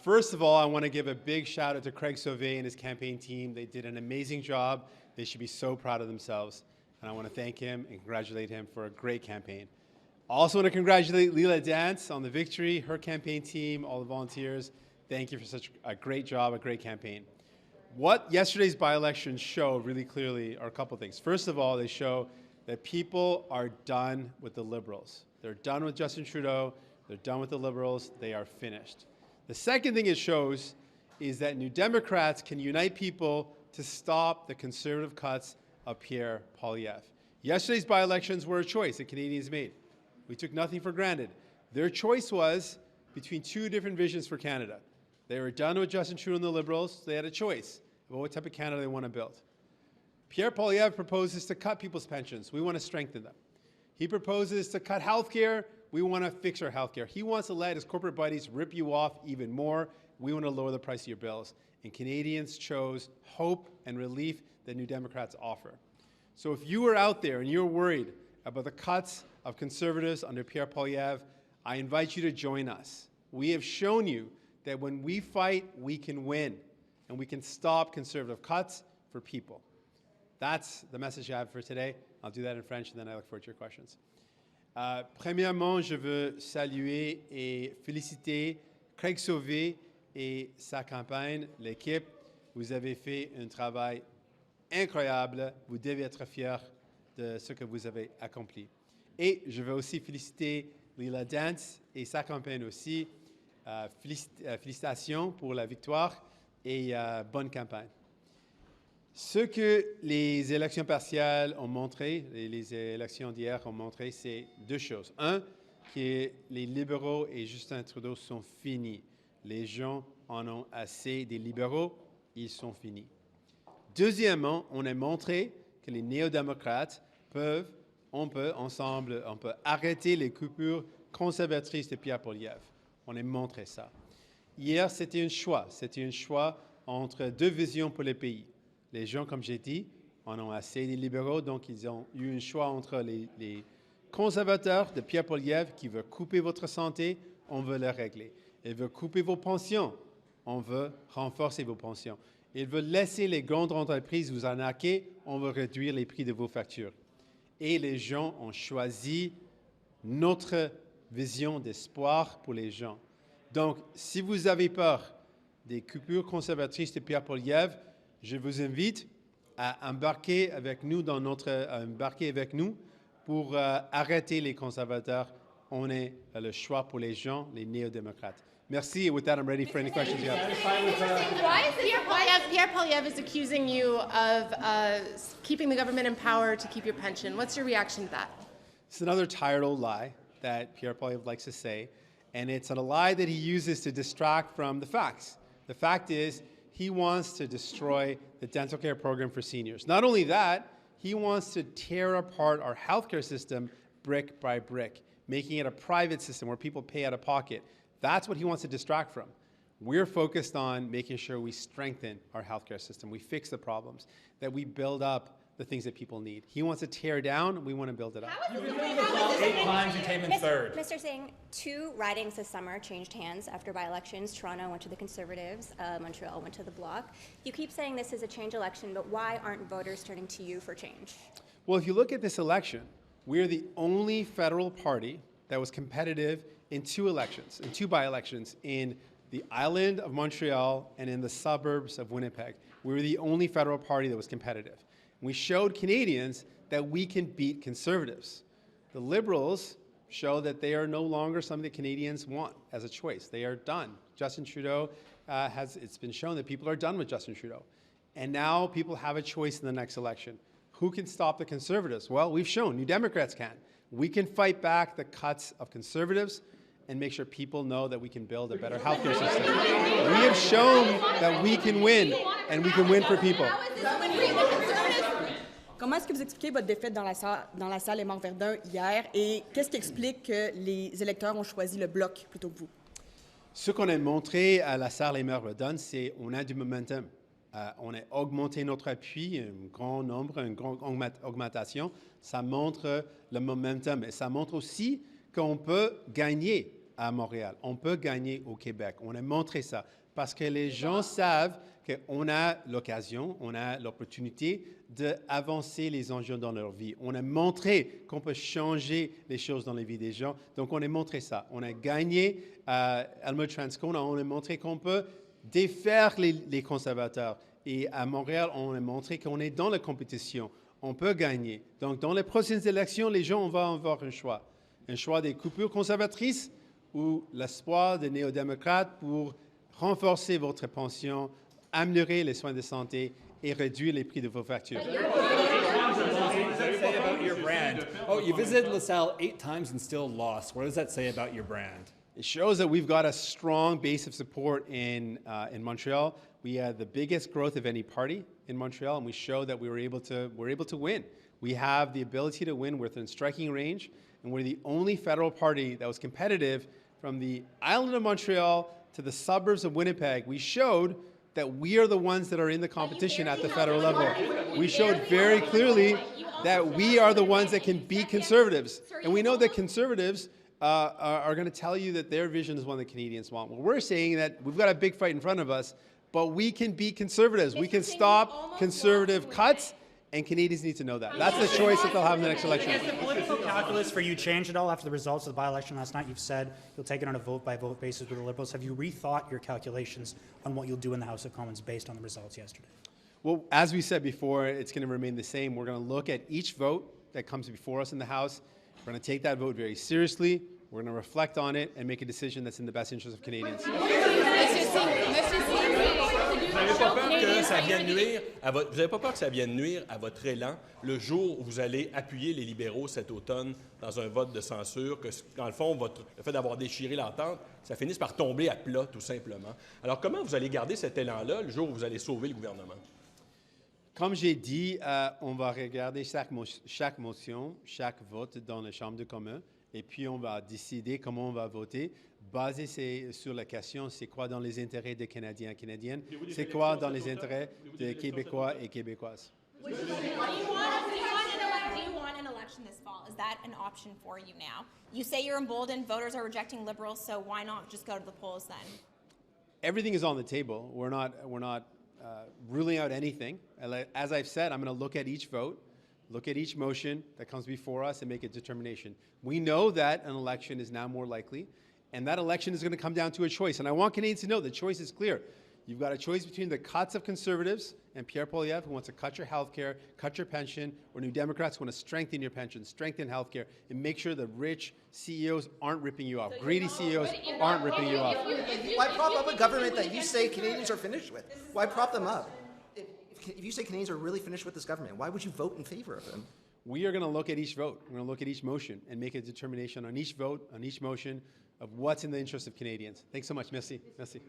First of all, I want to give a big shout out to Craig Sauvé and his campaign team. They did an amazing job. They should be so proud of themselves. And I want to thank him and congratulate him for a great campaign. I also want to congratulate Leila Dance on the victory, her campaign team, all the volunteers. Thank you for such a great job, a great campaign. What yesterday's by-elections show really clearly are a couple things. First of all, they show that people are done with the Liberals. They're done with Justin Trudeau. They're done with the Liberals. They are finished. The second thing it shows is that New Democrats can unite people to stop the conservative cuts of Pierre Poilievre. Yesterday's by-elections were a choice that Canadians made. We took nothing for granted. Their choice was between two different visions for Canada. They were done with Justin Trudeau and the Liberals. So they had a choice about what type of Canada they want to build. Pierre Poilievre proposes to cut people's pensions. We want to strengthen them. He proposes to cut health care. We want to fix our health care. He wants to let his corporate buddies rip you off even more. We want to lower the price of your bills. And Canadians chose hope and relief that New Democrats offer. So if you are out there and you're worried about the cuts of Conservatives under Pierre Poilievre, I invite you to join us. We have shown you that when we fight, we can win. And we can stop Conservative cuts for people. That's the message I have for today. I'll do that in French, and then I look forward to your questions. Premièrement, je veux saluer et féliciter Craig Sauvé et sa campagne, l'équipe. Vous avez fait un travail incroyable. Vous devez être fiers de ce que vous avez accompli. Et je veux aussi féliciter Leila Dance et sa campagne aussi. Félicitations pour la victoire et bonne campagne. Ce que les élections partielles ont montré, les élections d'hier ont montré, c'est deux choses. Un, que les libéraux et Justin Trudeau sont finis. Les gens en ont assez des libéraux, ils sont finis. Deuxièmement, on a montré que les néo-démocrates on peut arrêter les coupures conservatrices de Pierre Poilievre. On a montré ça. Hier, c'était un choix. C'était un choix entre deux visions pour le pays. Les gens, comme j'ai dit, en ont assez des libéraux, donc ils ont eu un choix entre les conservateurs de Pierre Poilievre qui veulent couper votre santé, on veut le régler. Ils veulent couper vos pensions, on veut renforcer vos pensions. Ils veulent laisser les grandes entreprises vous arnaquer, on veut réduire les prix de vos factures. Et les gens ont choisi notre vision d'espoir pour les gens. Donc, si vous avez peur des coupures conservatrices de Pierre Poilievre, je vous invite à embarquer avec nous pour arrêter les conservateurs. On est le choix pour les gens, les néo-démocrates. Merci. With that, I'm ready for any questions you have. Why is Pierre Poilievre is accusing you of keeping the government in power to keep your pension? What's your reaction to that? It's another tired old lie that Pierre Poilievre likes to say, and it's a lie that he uses to distract from the facts. The fact is, he wants to destroy the dental care program for seniors. Not only that, he wants to tear apart our healthcare system brick by brick, making it a private system where people pay out of pocket. That's what he wants to distract from. We're focused on making sure we strengthen our healthcare system, we fix the problems, that we build up the things that people need. He wants to tear down, we want to build it up. You've been moving the ball 8 times and came in third. Mr. Singh, 2 ridings this summer changed hands after by-elections. Toronto went to the Conservatives, Montreal went to the Bloc. You keep saying this is a change election, but why aren't voters turning to you for change? Well, if you look at this election, we're the only federal party that was competitive in 2 elections, in 2 by-elections, in the island of Montreal and in the suburbs of Winnipeg. We were the only federal party that was competitive. We showed Canadians that we can beat Conservatives. The Liberals show that they are no longer something that Canadians want as a choice. They are done. Justin Trudeau it's been shown that people are done with Justin Trudeau. And now people have a choice in the next election. Who can stop the Conservatives? Well, we've shown New Democrats can. We can fight back the cuts of Conservatives and make sure people know that we can build a better healthcare system. We have shown that we can win, and we can win for people. Comment est-ce que vous expliquez votre défaite dans la salle Émard Verdun hier et qu'est-ce qui explique que les électeurs ont choisi le Bloc plutôt que vous? Ce qu'on a montré à LaSalle Émard Verdun, c'est qu'on a du momentum. On a augmenté notre appui, un grand nombre, une grande augmentation. Ça montre le momentum et ça montre aussi qu'on peut gagner à Montréal. On peut gagner au Québec. On a montré ça parce que les gens savent qu'on a l'occasion, on a l'opportunité d'avancer les enjeux dans leur vie. On a montré qu'on peut changer les choses dans la vie des gens. Donc, on a montré ça. On a gagné à Elmwood Transcona. On a montré qu'on peut défaire les conservateurs. Et à Montréal, on a montré qu'on est dans la compétition. On peut gagner. Donc, dans les prochaines élections, les gens vont avoir un choix. Un choix des coupures conservatrices ou l'espoir des néo-démocrates pour renforcer votre pension, améliorer les soins de santé et réduire les prix de vos factures. What does that say about your brand? Oh, you visited LaSalle 8 times and still lost. What does that say about your brand? It shows that we've got a strong base of support in Montreal. We had the biggest growth of any party in Montreal, and we showed that we're able to win. We have the ability to win within striking range, and we're the only federal party that was competitive from the island of Montreal to the suburbs of Winnipeg. We showed that we are the ones that are in the competition at the federal level. We showed very clearly that we are the ones that can beat conservatives. And we know that conservatives are going to tell you that their vision is one that Canadians want. Well, we're saying that we've got a big fight in front of us, but we can beat conservatives. We can stop conservative cuts, and Canadians need to know that. That's the choice that they'll have in the next election. Has the political calculus for you changed at all after the results of the by-election last night? You've said you'll take it on a vote-by-vote basis with the Liberals. Have you rethought your calculations on what you'll do in the House of Commons based on the results yesterday? Well, as we said before, it's going to remain the same. We're going to look at each vote that comes before us in the House. We're going to take that vote very seriously. We're going to reflect on it and make a decision that's in the best interest of Canadians. Vous n'avez pas peur que ça vienne nuire à votre, vous n'avez pas peur que ça vienne nuire à votre élan le jour où vous allez appuyer les libéraux cet automne dans un vote de censure, que dans le fond, le fait d'avoir déchiré l'entente, ça finisse par tomber à plat, tout simplement. Alors, comment vous allez garder cet élan-là le jour où vous allez sauver le gouvernement? Comme j'ai dit, on va regarder chaque motion, chaque vote dans la Chambre de communs, et puis on va décider comment on va voter, basé sur la question, c'est quoi dans les intérêts des Canadiens et Canadiennes, c'est quoi dans les intérêts des Québécois et Québécoises. Do you want an election this fall? Is that an option for you now? You say you're emboldened, voters are rejecting Liberals, so why not just go to the polls then? Everything is on the table. We're not ruling out anything. As I've said, I'm going to look at each vote, look at each motion that comes before us and make a determination. We know that an election is now more likely, and that election is going to come down to a choice. And I want Canadians to know the choice is clear. You've got a choice between the cuts of Conservatives and Pierre Poilievre, who wants to cut your health care, cut your pension, or New Democrats who want to strengthen your pension, strengthen health care, and make sure the rich CEOs aren't ripping you off. Greedy CEOs aren't ripping you off. Why prop up a government that you say Canadians are finished with? Why prop them up? If you say Canadians are really finished with this government, why would you vote in favor of them? We are going to look at each vote. We're going to look at each motion and make a determination on each vote, on each motion of what's in the interest of Canadians. Thanks so much. Merci. Merci.